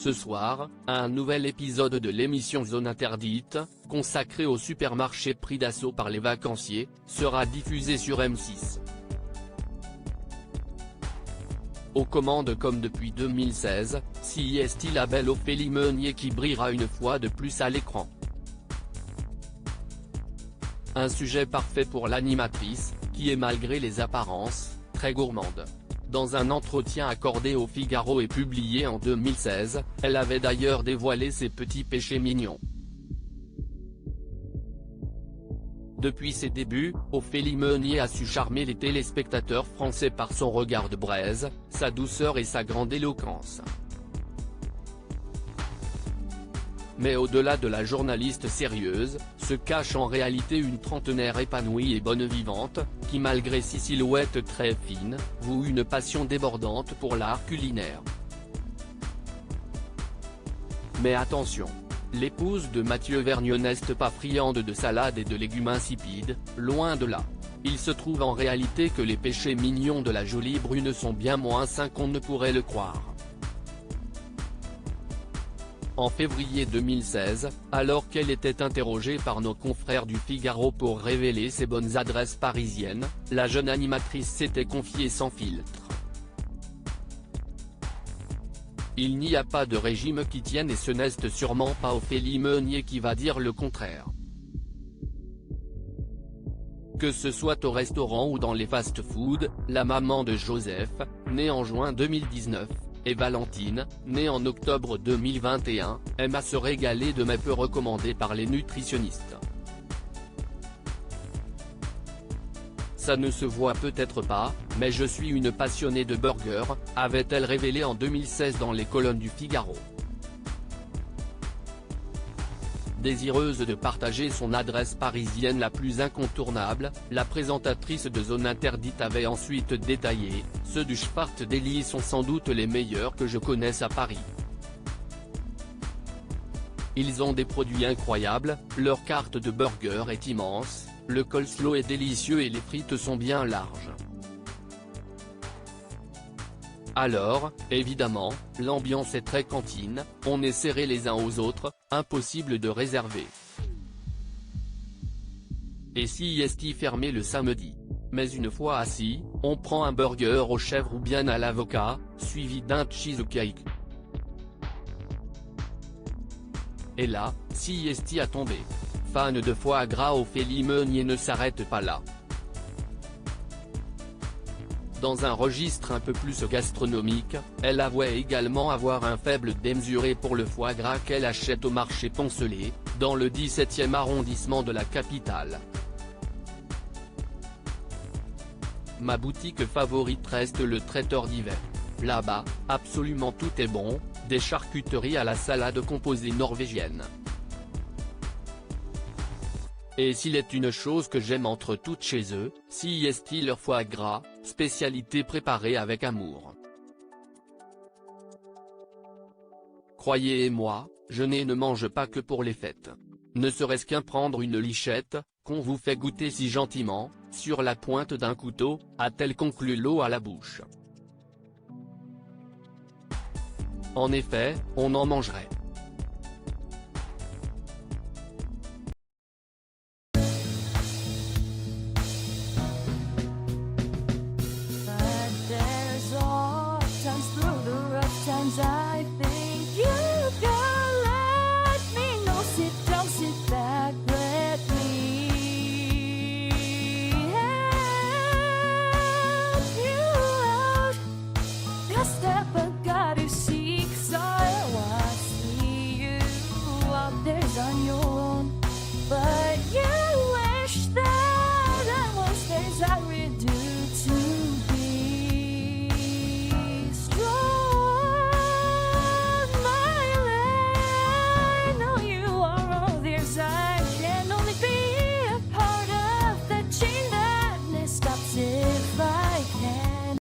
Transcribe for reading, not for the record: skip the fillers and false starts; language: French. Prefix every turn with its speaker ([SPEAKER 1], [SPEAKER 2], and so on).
[SPEAKER 1] Ce soir, un nouvel épisode de l'émission Zone Interdite, consacré au supermarché pris d'assaut par les vacanciers, sera diffusé sur M6. Aux commandes comme depuis 2016, CIST la belle Ophélie Meunier qui brillera une fois de plus à l'écran. Un sujet parfait pour l'animatrice, qui est malgré les apparences, très gourmande. Dans un entretien accordé au Figaro et publié en 2016, elle avait d'ailleurs dévoilé ses petits péchés mignons. Depuis ses débuts, Ophélie Meunier a su charmer les téléspectateurs français par son regard de braise, sa douceur et sa grande éloquence. Mais au-delà de la journaliste sérieuse, se cache en réalité une trentenaire épanouie et bonne vivante, qui malgré ses silhouettes très fines, voue une passion débordante pour l'art culinaire. Mais attention, l'épouse de Mathieu Vergniaud n'est pas friande de salade et de légumes insipides, loin de là. Il se trouve en réalité que les péchés mignons de la jolie brune sont bien moins sains qu'on ne pourrait le croire. En février 2016, alors qu'elle était interrogée par nos confrères du Figaro pour révéler ses bonnes adresses parisiennes, la jeune animatrice s'était confiée sans filtre. Il n'y a pas de régime qui tienne et ce n'est sûrement pas Ophélie Meunier qui va dire le contraire. Que ce soit au restaurant ou dans les fast-foods, la maman de Joseph, née en juin 2019, et Valentine, née en octobre 2021, aime à se régaler de mets peu recommandés par les nutritionnistes. Ça ne se voit peut-être pas, mais je suis une passionnée de burgers, avait-elle révélé en 2016 dans les colonnes du Figaro. Désireuse de partager son adresse parisienne la plus incontournable, la présentatrice de Zone Interdite avait ensuite détaillé « Ceux du Spart Deli sont sans doute les meilleurs que je connaisse à Paris. Ils ont des produits incroyables, leur carte de burger est immense, le coleslaw est délicieux et les frites sont bien larges. Alors, évidemment, l'ambiance est très cantine, on est serrés les uns aux autres, impossible de réserver. Et CIST fermé le samedi. Mais une fois assis, on prend un burger aux chèvres ou bien à l'avocat, suivi d'un cheesecake. Et là, CIST a tombé. Fan de foie gras, Ophélie Meunier ne s'arrête pas là. Dans un registre un peu plus gastronomique, elle avouait également avoir un faible démesuré pour le foie gras qu'elle achète au marché Poncelet, dans le 17e arrondissement de la capitale. Ma boutique favorite reste le traiteur d'hiver. Là-bas, absolument tout est bon, des charcuteries à la salade composée norvégienne. Et s'il est une chose que j'aime entre toutes chez eux, CIST leur foie gras, spécialité préparée avec amour. Croyez-moi, je ne mange pas que pour les fêtes. Ne serait-ce qu'un prendre une lichette, qu'on vous fait goûter si gentiment, sur la pointe d'un couteau, a-t-elle conclu l'eau à la bouche. En effet, on en mangerait.